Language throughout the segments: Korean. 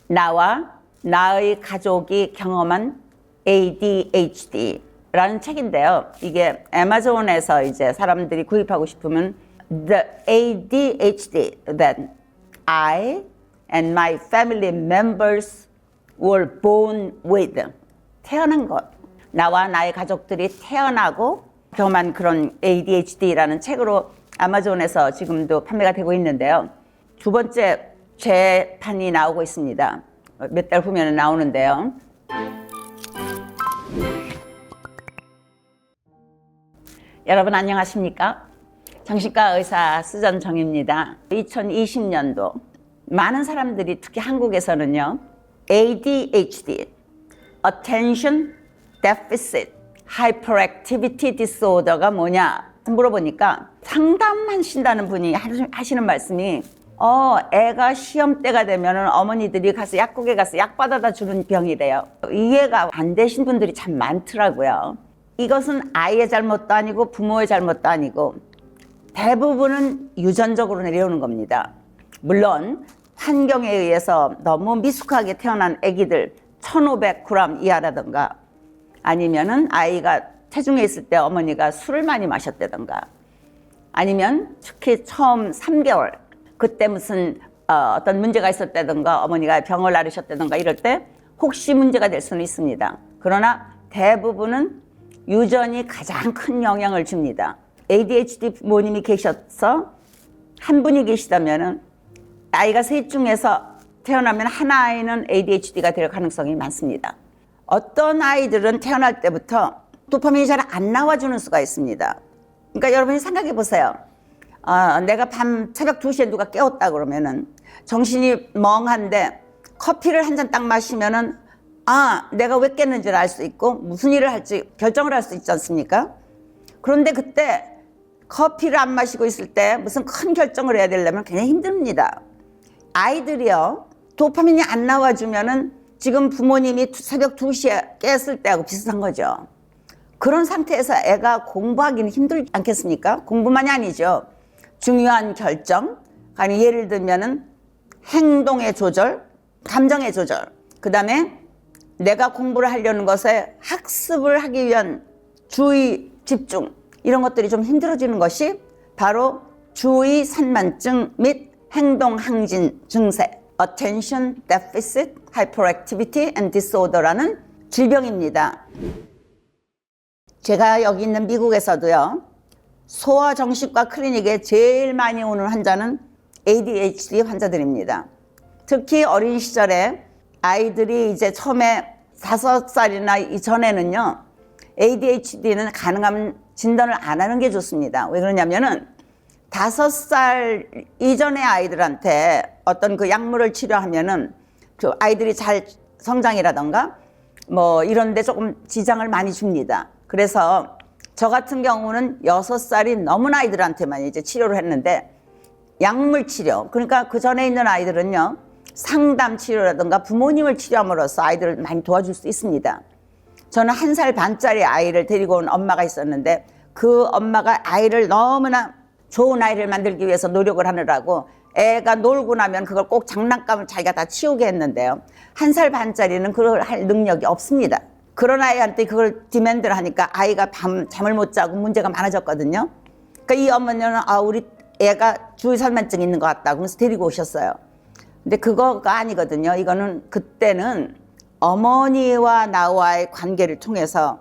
나와 나의 가족이 경험한 ADHD라는 책인데요. 이게 애마존에서 이제 사람들이 구입하고 싶으면 The ADHD that I and my family members were born with. 태어난 것. 나와 나의 가족들이 태어나고 경험한 그런 ADHD라는 책으로 아마존에서 지금도 판매가 되고 있는데요. 두 번째 재판이 나오고 있습니다. 몇 달 후면 나오는데요. 여러분 안녕하십니까? 정신과 의사 수전정입니다. 2020년도 많은 사람들이 특히 한국에서는요, ADHD, Attention Deficit Hyperactivity Disorder가 뭐냐 물어보니까 상담하신다는 분이 하시는 말씀이 애가 시험 때가 되면 어머니들이 가서 약국에 가서 약 받아다 주는 병이래요. 이해가 안 되신 분들이 참 많더라고요. 이것은 아이의 잘못도 아니고 부모의 잘못도 아니고 대부분은 유전적으로 내려오는 겁니다. 물론 환경에 의해서 너무 미숙하게 태어난 아기들 1500g 이하라든가 아니면은 아이가 체중에 있을 때 어머니가 술을 많이 마셨다든가 아니면 특히 처음 3개월 그때 무슨 어떤 문제가 있었다든가 어머니가 병을 앓으셨다든가 이럴 때 혹시 문제가 될 수는 있습니다. 그러나 대부분은 유전이 가장 큰 영향을 줍니다. ADHD 부모님이 계셔서 한 분이 계시다면 아이가 셋 중에서 태어나면 하나 아이는 ADHD가 될 가능성이 많습니다. 어떤 아이들은 태어날 때부터 도파민이 잘 안 나와주는 수가 있습니다. 그러니까 여러분이 생각해 보세요. 내가 밤 새벽 2시에 누가 깨웠다 그러면은 정신이 멍한데 커피를 한 잔 딱 마시면은 내가 왜 깼는지를 알 수 있고 무슨 일을 할지 결정을 할 수 있지 않습니까? 그런데 그때 커피를 안 마시고 있을 때 무슨 큰 결정을 해야 되려면 굉장히 힘듭니다. 아이들이요, 도파민이 안 나와주면은 지금 부모님이 새벽 2시에 깼을 때하고 비슷한 거죠. 그런 상태에서 애가 공부하기는 힘들지 않겠습니까? 공부만이 아니죠. 중요한 결정, 아니 예를 들면은 행동의 조절, 감정의 조절, 그 다음에 내가 공부를 하려는 것에 학습을 하기 위한 주의, 집중 이런 것들이 좀 힘들어지는 것이 바로 주의 산만증 및 행동 항진 증세 Attention Deficit Hyperactivity and Disorder라는 질병입니다. 제가 여기 있는 미국에서도요, 소아정신과 클리닉에 제일 많이 오는 환자는 ADHD 환자들입니다. 특히 어린 시절에 아이들이 이제 처음에 5살이나 이전에는요, ADHD는 가능하면 진단을 안 하는 게 좋습니다. 왜 그러냐면은 5살 이전의 아이들한테 어떤 그 약물을 치료하면은 그 아이들이 잘 성장이라던가 뭐 이런데 조금 지장을 많이 줍니다. 그래서 저 같은 경우는 6살이 넘은 아이들한테만 이제 치료를 했는데 약물 치료, 그러니까 그 전에 있는 아이들은요, 상담 치료라든가 부모님을 치료함으로써 아이들을 많이 도와줄 수 있습니다. 저는 1살 반짜리 아이를 데리고 온 엄마가 있었는데 그 엄마가 아이를 너무나 좋은 아이를 만들기 위해서 노력을 하느라고 애가 놀고 나면 그걸 꼭 장난감을 자기가 다 치우게 했는데요. 1살 반짜리는 그걸 할 능력이 없습니다. 그런 아이한테 그걸 디맨드를 하니까 아이가 밤 잠을 못 자고 문제가 많아졌거든요. 그러니까 이 어머니는 우리 애가 주의 산만증이 있는 것 같다 그러면서 데리고 오셨어요. 근데 그거가 아니거든요. 이거는 그때는 어머니와 나와의 관계를 통해서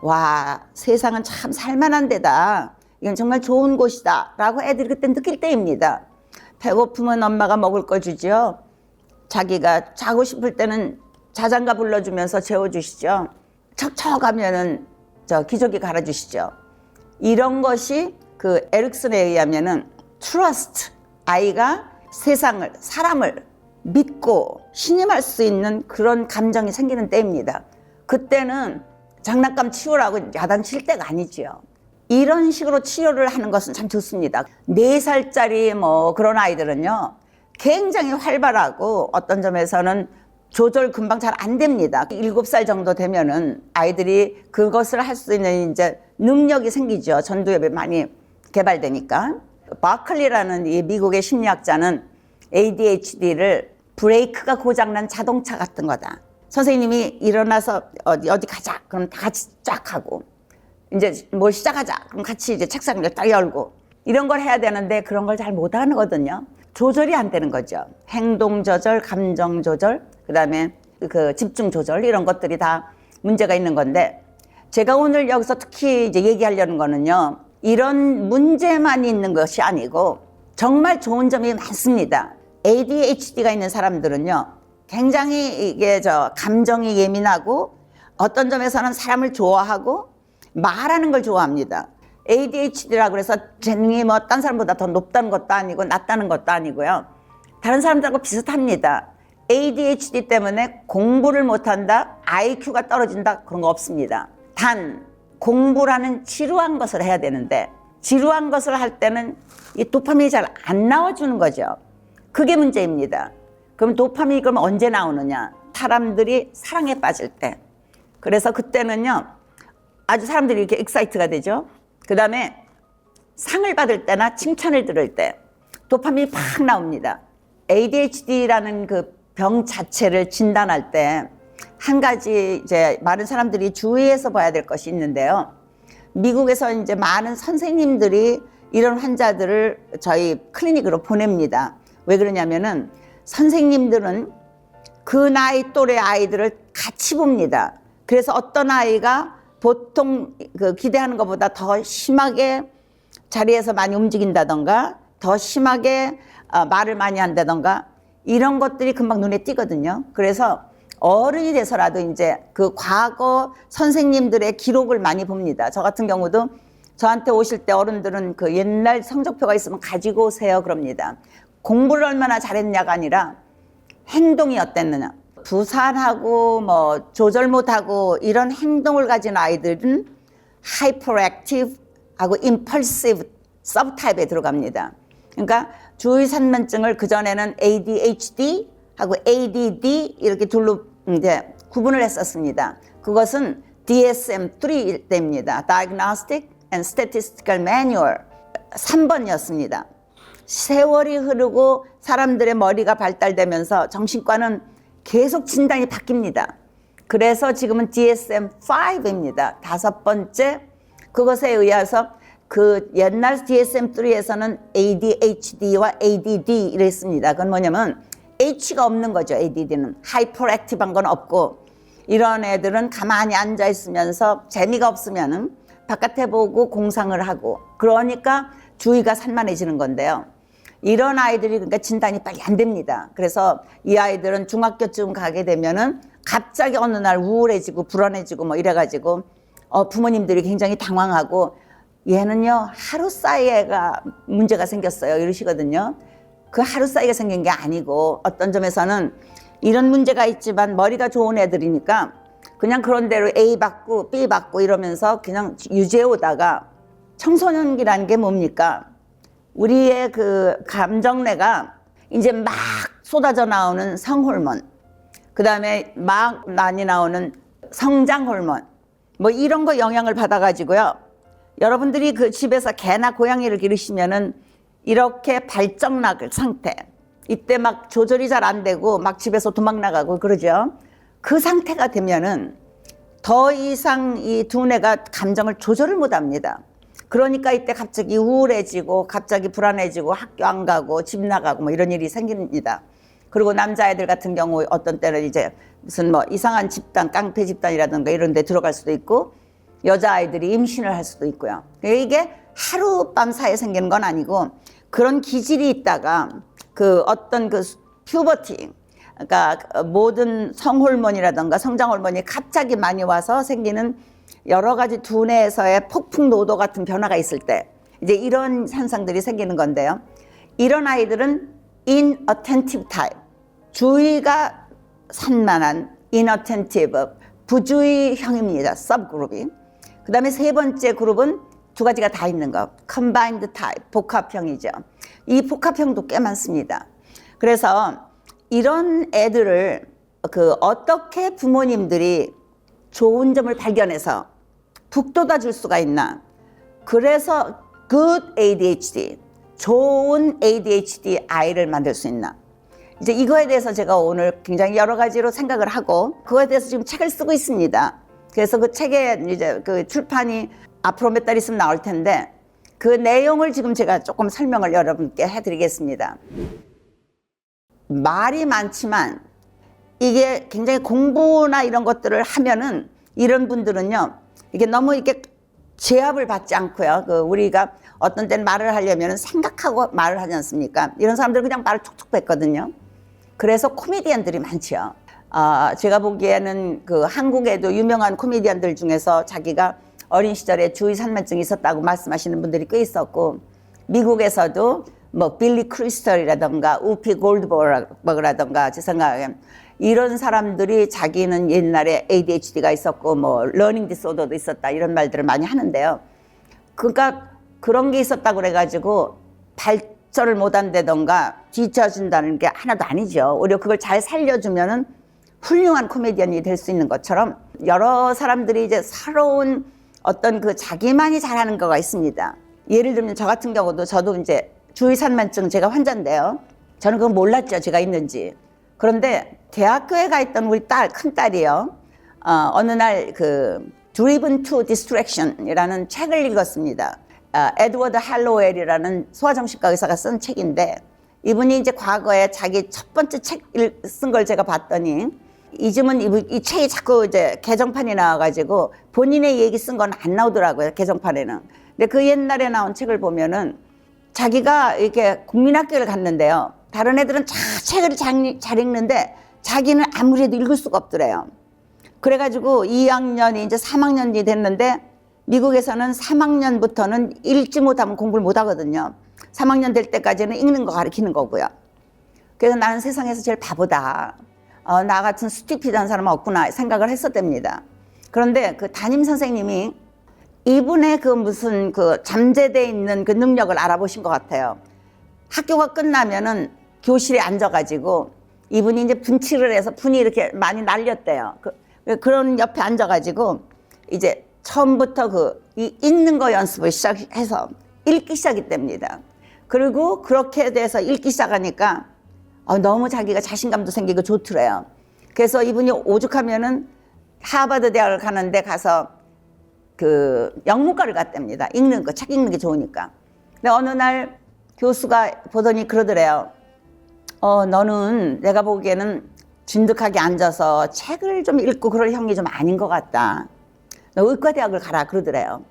와, 세상은 참 살만한 데다. 이건 정말 좋은 곳이다 라고 애들이 그때 느낄 때입니다. 배고프면 엄마가 먹을 거 주죠. 자기가 자고 싶을 때는 자장가 불러주면서 재워주시죠. 척척하면은 기저귀 갈아주시죠. 이런 것이 그 에릭슨에 의하면은 트러스트, 아이가 세상을, 사람을 믿고 신임할 수 있는 그런 감정이 생기는 때입니다. 그때는 장난감 치우라고 야단칠 때가 아니지요. 이런 식으로 치료를 하는 것은 참 좋습니다. 4살짜리 뭐 그런 아이들은요, 굉장히 활발하고 어떤 점에서는 조절 금방 잘 안 됩니다. 7살 정도 되면은 아이들이 그것을 할 수 있는 이제 능력이 생기죠. 전두엽이 많이 개발되니까. 바클리라는 이 미국의 심리학자는 ADHD를 브레이크가 고장난 자동차 같은 거다. 선생님이 일어나서 어디 가자. 그럼 다 같이 쫙 하고. 이제 뭘 시작하자. 그럼 같이 이제 책상을 딱 열고. 이런 걸 해야 되는데 그런 걸 잘 못하거든요. 조절이 안 되는 거죠. 행동 조절, 감정 조절, 그다음에 그 집중 조절 이런 것들이 다 문제가 있는 건데 제가 오늘 여기서 특히 이제 얘기하려는 거는요. 이런 문제만 있는 것이 아니고 정말 좋은 점이 많습니다. ADHD가 있는 사람들은요. 굉장히 이게 감정이 예민하고 어떤 점에서는 사람을 좋아하고 말하는 걸 좋아합니다. ADHD라고 그래서 재능이 뭐 딴 사람보다 더 높다는 것도 아니고 낮다는 것도 아니고요. 다른 사람들하고 비슷합니다. ADHD 때문에 공부를 못한다, IQ가 떨어진다 그런 거 없습니다. 단 공부라는 지루한 것을 해야 되는데 지루한 것을 할 때는 이 도파민이 잘 안 나와주는 거죠. 그게 문제입니다. 그럼 도파민이 그럼 언제 나오느냐? 사람들이 사랑에 빠질 때. 그래서 그때는요. 아주 사람들이 이렇게 익사이트가 되죠. 그 다음에 상을 받을 때나 칭찬을 들을 때 도파민이 팍 나옵니다. ADHD라는 그 병 자체를 진단할 때 한 가지 이제 많은 사람들이 주의해서 봐야 될 것이 있는데요. 미국에서 이제 많은 선생님들이 이런 환자들을 저희 클리닉으로 보냅니다. 왜 그러냐면은 선생님들은 그 나이 또래 아이들을 같이 봅니다. 그래서 어떤 아이가 보통 그 기대하는 것보다 더 심하게 자리에서 많이 움직인다던가 더 심하게 말을 많이 한다던가 이런 것들이 금방 눈에 띄거든요. 그래서 어른이 돼서라도 이제 그 과거 선생님들의 기록을 많이 봅니다. 저 같은 경우도 저한테 오실 때 어른들은 그 옛날 성적표가 있으면 가지고 오세요 그럽니다. 공부를 얼마나 잘했냐가 아니라 행동이 어땠느냐. 부산하고 뭐 조절 못하고 이런 행동을 가진 아이들은 hyperactive하고 impulsive subtype에 들어갑니다. 그러니까 주의산면증을 그전에는 ADHD하고 ADD 이렇게 둘로 이제 구분을 했었습니다. 그것은 DSM-3일 때입니다. Diagnostic and Statistical Manual 3번이었습니다. 세월이 흐르고 사람들의 머리가 발달되면서 정신과는 계속 진단이 바뀝니다. 그래서 지금은 DSM-5입니다. 5번째 그것에 의해서 그 옛날 DSM-3에서는 ADHD와 ADD 이랬습니다. 그건 뭐냐면 H가 없는 거죠. ADD는 하이퍼액티브한 건 없고 이런 애들은 가만히 앉아 있으면서 재미가 없으면은 바깥에 보고 공상을 하고 그러니까 주의가 산만해지는 건데요. 이런 아이들이 그러니까 진단이 빨리 안 됩니다. 그래서 이 아이들은 중학교쯤 가게 되면은 갑자기 어느 날 우울해지고 불안해지고 뭐 이래가지고 부모님들이 굉장히 당황하고 얘는요 하루 사이에가 문제가 생겼어요 이러시거든요. 그 하루 사이가 생긴 게 아니고 어떤 점에서는 이런 문제가 있지만 머리가 좋은 애들이니까 그냥 그런 대로 A 받고 B 받고 이러면서 그냥 유지해 오다가 청소년기라는 게 뭡니까? 우리의 그 감정내가 이제 막 쏟아져 나오는 성호르몬, 그 다음에 막 많이 나오는 성장호르몬, 뭐 이런 거 영향을 받아가지고요. 여러분들이 그 집에서 개나 고양이를 기르시면은 이렇게 발정나글 상태, 이때 막 조절이 잘 안 되고 막 집에서 도망 나가고 그러죠. 그 상태가 되면은 더 이상 이 두뇌가 감정을 조절을 못 합니다. 그러니까 이때 갑자기 우울해지고 갑자기 불안해지고 학교 안 가고 집 나가고 뭐 이런 일이 생깁니다. 그리고 남자애들 같은 경우 어떤 때는 이제 무슨 뭐 이상한 집단, 깡패 집단이라든가 이런 데 들어갈 수도 있고 여자아이들이 임신을 할 수도 있고요. 이게 하룻밤 사이에 생기는 건 아니고 그런 기질이 있다가 그 어떤 그 퓨버티, 그러니까 모든 성호르몬이라든가 성장호르몬이 갑자기 많이 와서 생기는 여러 가지 두뇌에서의 폭풍 노도 같은 변화가 있을 때 이제 이런 현상들이 생기는 건데요. 이런 아이들은 inattentive type, 주의가 산만한 inattentive, 부주의형입니다. sub그룹이. 그 다음에 세 번째 그룹은 두 가지가 다 있는 거, combined type, 복합형이죠. 이 복합형도 꽤 많습니다. 그래서 이런 애들을 어떻게 부모님들이 좋은 점을 발견해서 북돋아 줄 수가 있나. 그래서 good ADHD, 좋은 ADHD 아이를 만들 수 있나. 이제 이거에 대해서 제가 오늘 굉장히 여러 가지로 생각을 하고 그거에 대해서 지금 책을 쓰고 있습니다. 그래서 그 책에 이제 그 출판이 앞으로 몇 달 있으면 나올 텐데 그 내용을 지금 제가 조금 설명을 여러분께 해드리겠습니다. 말이 많지만 이게 굉장히 공부나 이런 것들을 하면은 이런 분들은요, 이게 너무 이렇게 제압을 받지 않고요. 그 우리가 어떤 때는 말을 하려면 생각하고 말을 하지 않습니까? 이런 사람들은 그냥 말을 툭툭 뱉거든요. 그래서 코미디언들이 많죠. 제가 보기에는 그 한국에도 유명한 코미디언들 중에서 자기가 어린 시절에 주의 산만증이 있었다고 말씀하시는 분들이 꽤 있었고, 미국에서도 뭐 빌리 크리스털이라던가 우피 골드버그라던가 제 생각에 이런 사람들이 자기는 옛날에 ADHD가 있었고 뭐 러닝 디스오더도 있었다 이런 말들을 많이 하는데요. 그러니까 그런 게 있었다고 그래가지고 발전을 못한다던가 뒤처진다는 게 하나도 아니죠. 오히려 그걸 잘 살려주면은 훌륭한 코미디언이 될 수 있는 것처럼 여러 사람들이 이제 새로운 어떤 그 자기만이 잘하는 거가 있습니다. 예를 들면 저 같은 경우도 저도 이제 주의산만증 제가 환자인데요. 저는 그건 몰랐죠. 제가 있는지. 그런데 대학교에 가 있던 우리 큰 딸이요. 어느 날 그 Driven to Distraction이라는 책을 읽었습니다. 에드워드 할로웰이라는 소아정신과 의사가 쓴 책인데 이분이 이제 과거에 자기 첫 번째 책 쓴 걸 제가 봤더니 요즘은 이 책이 자꾸 이제 개정판이 나와가지고 본인의 얘기 쓴 건 안 나오더라고요. 개정판에는. 근데 그 옛날에 나온 책을 보면은 자기가 이렇게 국민학교를 갔는데요. 다른 애들은 책을 잘 읽는데 자기는 아무리 해도 읽을 수가 없더래요. 그래가지고 2학년이 이제 3학년이 됐는데 미국에서는 3학년부터는 읽지 못하면 공부를 못 하거든요. 3학년 될 때까지는 읽는 거 가르치는 거고요. 그래서 나는 세상에서 제일 바보다. 나 같은 스튜피드한 사람은 없구나 생각을 했었답니다. 그런데 그 담임 선생님이 이분의 그 무슨 그 잠재되어 있는 그 능력을 알아보신 것 같아요. 학교가 끝나면은 교실에 앉아가지고 이분이 이제 분칠을 해서 분이 이렇게 많이 날렸대요. 그런 옆에 앉아가지고 이제 처음부터 읽는 거 연습을 시작해서 읽기 시작했답니다. 그리고 그렇게 돼서 읽기 시작하니까 너무 자기가 자신감도 생기고 좋더래요. 그래서 이분이 오죽하면은 하버드 대학을 가는데 가서 그 영문과를 갔답니다. 책 읽는 게 좋으니까. 근데 어느 날 교수가 보더니 그러더래요. 너는 내가 보기에는 진득하게 앉아서 책을 좀 읽고 그럴 형이 좀 아닌 것 같다. 너 의과대학을 가라 그러더래요.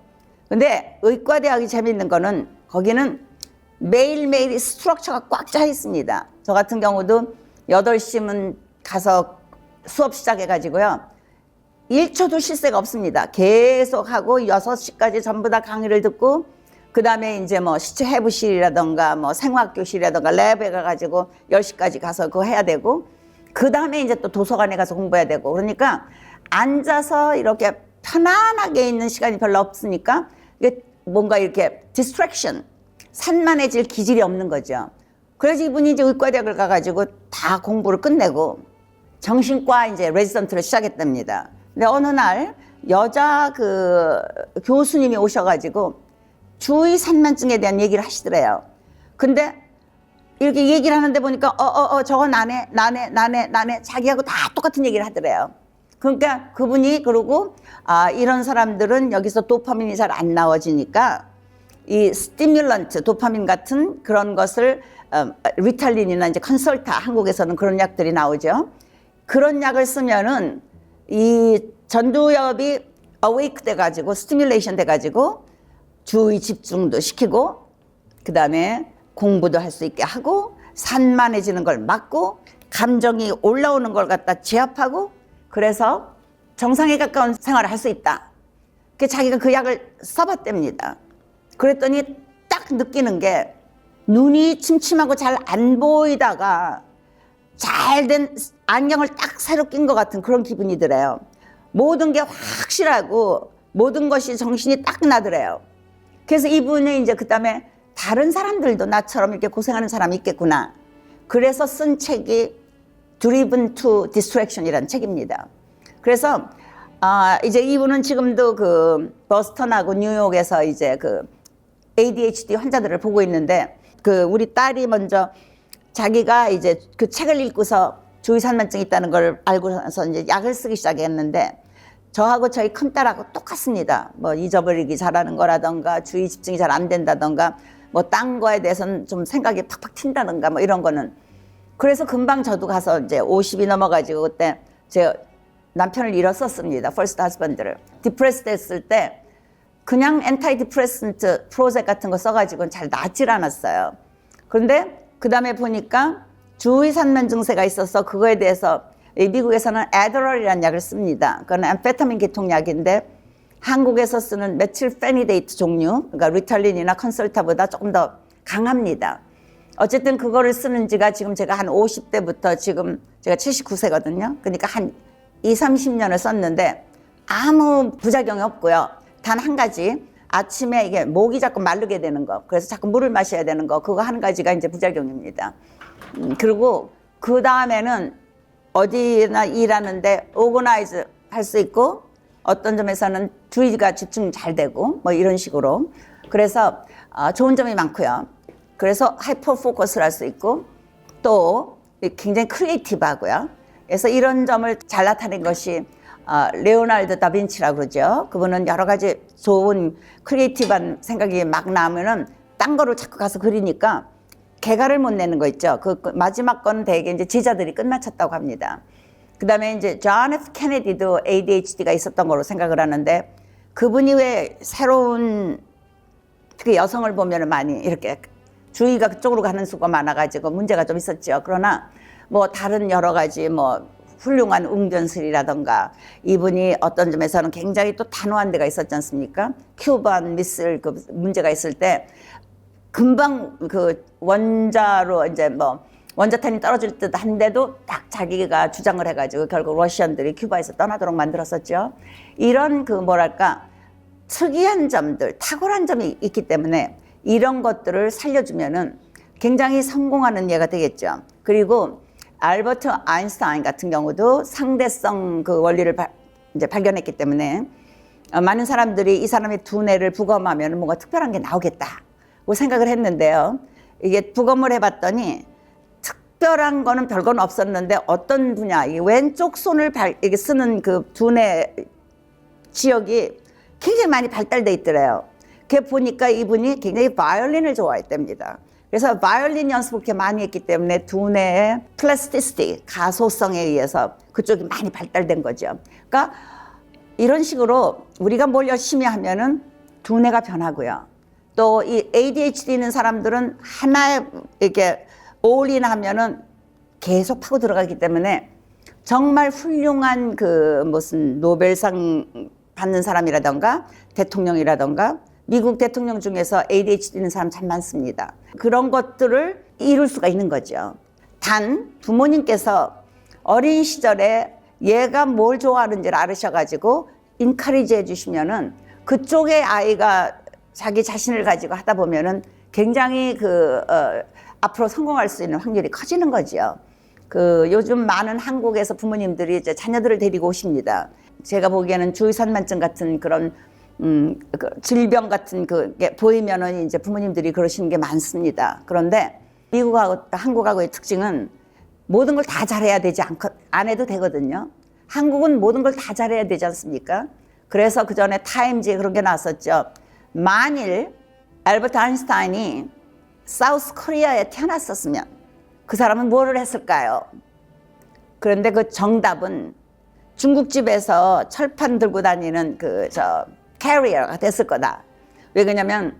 근데 의과대학이 재밌는 거는 거기는 매일매일 스트럭처가 꽉 차 있습니다. 저 같은 경우도 8시면 가서 수업 시작해가지고요. 1초도 쉴 새가 없습니다. 계속 하고 6시까지 전부 다 강의를 듣고 그 다음에 이제 뭐 시체 해부실이라던가 뭐 생화학교실이라던가 랩에 가가지고 10시까지 가서 그거 해야 되고 그 다음에 이제 또 도서관에 가서 공부해야 되고 그러니까 앉아서 이렇게 편안하게 있는 시간이 별로 없으니까 이게 뭔가 이렇게 디스트랙션, 산만해질 기질이 없는 거죠. 그래서 이분이 이제 의과대학을 가가지고 다 공부를 끝내고 정신과 이제 레지던트를 시작했답니다. 근데 어느 날 여자 그 교수님이 오셔가지고 주의 산만증에 대한 얘기를 하시더래요. 근데 이렇게 얘기를 하는데 보니까 저거 나네 자기하고 다 똑같은 얘기를 하더래요. 그러니까 그분이 그러고 이런 사람들은 여기서 도파민이 잘 안 나와지니까 이 스티뮬런트 도파민 같은 그런 것을 리탈린이나 이제 컨설타 한국에서는 그런 약들이 나오죠. 그런 약을 쓰면은 이 전두엽이 어웨이크 돼가지고 스티뮬레이션 돼가지고 주의 집중도 시키고 그 다음에 공부도 할 수 있게 하고 산만해지는 걸 막고 감정이 올라오는 걸 갖다 제압하고 그래서 정상에 가까운 생활을 할 수 있다. 자기가 그 약을 써봤답니다. 그랬더니 딱 느끼는 게 눈이 침침하고 잘 안 보이다가 잘된 안경을 딱 새로 낀 것 같은 그런 기분이 들어요. 모든 게 확실하고 모든 것이 정신이 딱 나더래요. 그래서 이분이 이제 그 다음에 다른 사람들도 나처럼 이렇게 고생하는 사람이 있겠구나. 그래서 쓴 책이 Driven to Distraction이라는 책입니다. 그래서 이제 이분은 지금도 그 버스턴하고 뉴욕에서 이제 그 ADHD 환자들을 보고 있는데 그 우리 딸이 먼저 자기가 이제 그 책을 읽고서 주의산만증이 있다는 걸 알고 나서 이제 약을 쓰기 시작했는데 저하고 저희 큰딸하고 똑같습니다. 뭐 잊어버리기 잘하는 거라던가 주의 집중이 잘 안 된다던가 뭐 딴 거에 대해서는 좀 생각이 팍팍 튄다던가 뭐 이런 거는. 그래서 금방 저도 가서 이제 50이 넘어가지고 그때 제 남편을 잃었었습니다. 퍼스트 하스밴드를. 디프레스 됐을 때 그냥 엔타이 디프레센트 프로젝 같은 거 써가지고는 잘 낫질 않았어요. 그런데 그 다음에 보니까 주의산만 증세가 있어서 그거에 대해서 미국에서는 애더럴이라는 약을 씁니다. 그건 암페타민 계통약인데 한국에서 쓰는 메틸페니데이트 종류, 그러니까 리탈린이나 컨설타보다 조금 더 강합니다. 어쨌든 그거를 쓰는 지가 지금 제가 한 50대부터 지금 제가 79세거든요. 그러니까 한 20-30년을 썼는데 아무 부작용이 없고요. 단 한 가지, 아침에 이게 목이 자꾸 마르게 되는 거, 그래서 자꾸 물을 마셔야 되는 거, 그거 한 가지가 이제 부작용입니다. 그리고 그 다음에는 어디나 일하는데 오거나이즈 할 수 있고 어떤 점에서는 주의가 집중 잘 되고 뭐 이런 식으로. 그래서 좋은 점이 많고요. 그래서 하이퍼 포커스를 할 수 있고 또 굉장히 크리에이티브하고요. 그래서 이런 점을 잘 나타낸 것이 레오나르도 다빈치라고 그러죠. 그분은 여러 가지 좋은 크리에이티브한 생각이 막 나면은 딴 거로 자꾸 가서 그리니까 개가를 못 내는 거 있죠. 그 마지막 건 되게 이제 제자들이 끝마쳤다고 합니다. 그 다음에 이제 존 F 케네디도 ADHD가 있었던 거로 생각을 하는데 그분이 왜 새로운 특히 여성을 보면은 많이 이렇게 주의가 그쪽으로 가는 수가 많아가지고 문제가 좀 있었죠. 그러나 뭐 다른 여러 가지 뭐 훌륭한 웅변술이라던가 이분이 어떤 점에서는 굉장히 또 단호한 데가 있었지 않습니까? 큐반 미슬 그 문제가 있을 때 금방 그 원자로 이제 뭐 원자탄이 떨어질 듯 한데도 딱 자기가 주장을 해가지고 결국 러시안들이 큐바에서 떠나도록 만들었었죠. 이런 그 뭐랄까 특이한 점들, 탁월한 점이 있기 때문에 이런 것들을 살려주면은 굉장히 성공하는 예가 되겠죠. 그리고 알버트 아인슈타인 같은 경우도 상대성 그 원리를 이제 발견했기 때문에 많은 사람들이 이 사람의 두뇌를 부검하면 뭔가 특별한 게 나오겠다고 생각을 했는데요. 이게 부검을 해봤더니 특별한 거는 별건 없었는데 어떤 분야, 이 왼쪽 손을 이게 쓰는 그 두뇌 지역이 굉장히 많이 발달돼 있더래요. 그게 보니까 이분이 굉장히 바이올린을 좋아했답니다. 그래서 바이올린 연습을 그렇게 많이 했기 때문에 두뇌의 플라스티시티, 가소성에 의해서 그쪽이 많이 발달된 거죠. 그러니까 이런 식으로 우리가 뭘 열심히 하면은 두뇌가 변하고요. 또 이 ADHD 있는 사람들은 하나에 이렇게 올인 하면은 계속 파고 들어가기 때문에 정말 훌륭한 그 무슨 노벨상 받는 사람이라던가 대통령이라던가 미국 대통령 중에서 ADHD 있는 사람 참 많습니다. 그런 것들을 이룰 수가 있는 거죠. 단 부모님께서 어린 시절에 얘가 뭘 좋아하는지를 알으셔가지고 인카리지 해주시면은 그쪽의 아이가 자기 자신을 가지고 하다 보면은 굉장히 앞으로 성공할 수 있는 확률이 커지는 거죠. 요즘 많은 한국에서 부모님들이 이제 자녀들을 데리고 오십니다. 제가 보기에는 주의산만증 같은 그런 질병 같은 그게 보이면은 이제 부모님들이 그러시는 게 많습니다. 그런데 미국하고 한국하고의 특징은 모든 걸 다 잘해야 되지 안 해도 되거든요. 한국은 모든 걸 다 잘해야 되지 않습니까? 그래서 그 전에 타임즈에 그런 게 나왔었죠. 만일 알버트 아인슈타인이 사우스 코리아에 태어났었으면 그 사람은 뭐를 했을까요? 그런데 그 정답은 중국집에서 철판 들고 다니는 캐리어가 됐을 거다. 왜 그러냐면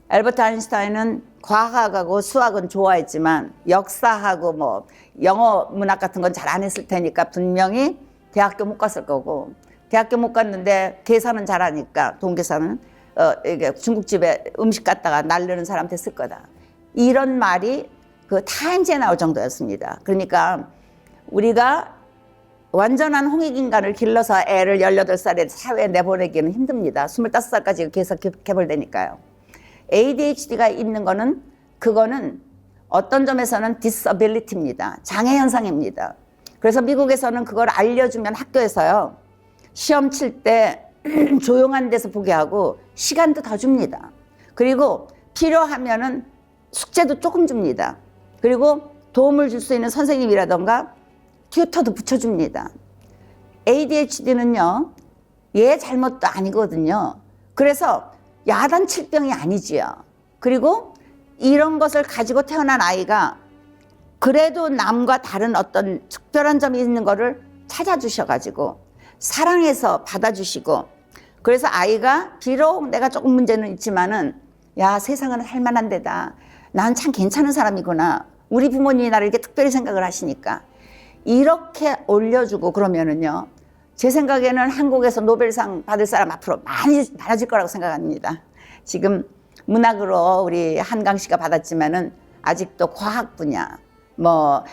알버트 아인슈타인은 과학하고 수학은 좋아했지만 역사하고 뭐 영어 문학 같은 건 잘 안 했을 테니까 분명히 대학교 못 갔을 거고 대학교 못 갔는데 계산은 잘하니까 돈계산은 이게 중국집에 음식 갖다가 날르는 사람 됐을 거다. 이런 말이 그 타임즈에 나올 정도였습니다. 그러니까 우리가 완전한 홍익인간을 길러서 애를 18살에 사회에 내보내기는 힘듭니다. 25살까지 계속 개발되니까요. ADHD가 있는 거는 그거는 어떤 점에서는 disability입니다. 장애 현상입니다. 그래서 미국에서는 그걸 알려주면 학교에서요. 시험 칠 때 조용한 데서 보게 하고 시간도 더 줍니다. 그리고 필요하면은 숙제도 조금 줍니다. 그리고 도움을 줄 수 있는 선생님이라던가 튜터도 붙여줍니다. ADHD는요, 얘 잘못도 아니거든요. 그래서 야단칠 병이 아니지요. 그리고 이런 것을 가지고 태어난 아이가 그래도 남과 다른 어떤 특별한 점이 있는 거를 찾아주셔가지고 사랑해서 받아주시고, 그래서 아이가 비록 내가 조금 문제는 있지만은 야, 세상은 할만한 데다. 난 참 괜찮은 사람이구나. 우리 부모님이 나를 이렇게 특별히 생각을 하시니까 이렇게 올려주고 그러면은요, 제 생각에는 한국에서 노벨상 받을 사람 앞으로 많아질 거라고 생각합니다. 지금 문학으로 우리 한강 씨가 받았지만은 아직도 과학 분야, 뭐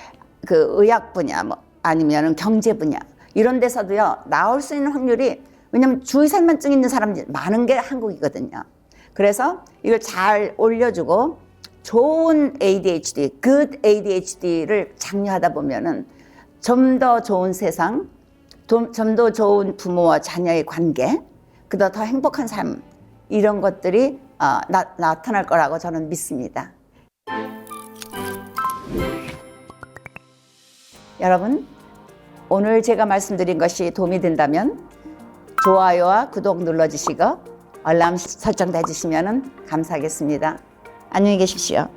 그 의학 분야, 뭐 아니면은 경제 분야 이런 데서도요 나올 수 있는 확률이, 왜냐면 주의산만증 있는 사람들이 많은 게 한국이거든요. 그래서 이걸 잘 올려주고 좋은 ADHD, good ADHD를 장려하다 보면은 좀 더 좋은 세상, 좀 더 좋은 부모와 자녀의 관계, 그보다 더 행복한 삶, 이런 것들이 나타날 거라고 저는 믿습니다. 여러분, 오늘 제가 말씀드린 것이 도움이 된다면 좋아요와 구독 눌러주시고 알람 설정도 해주시면 감사하겠습니다. 안녕히 계십시오.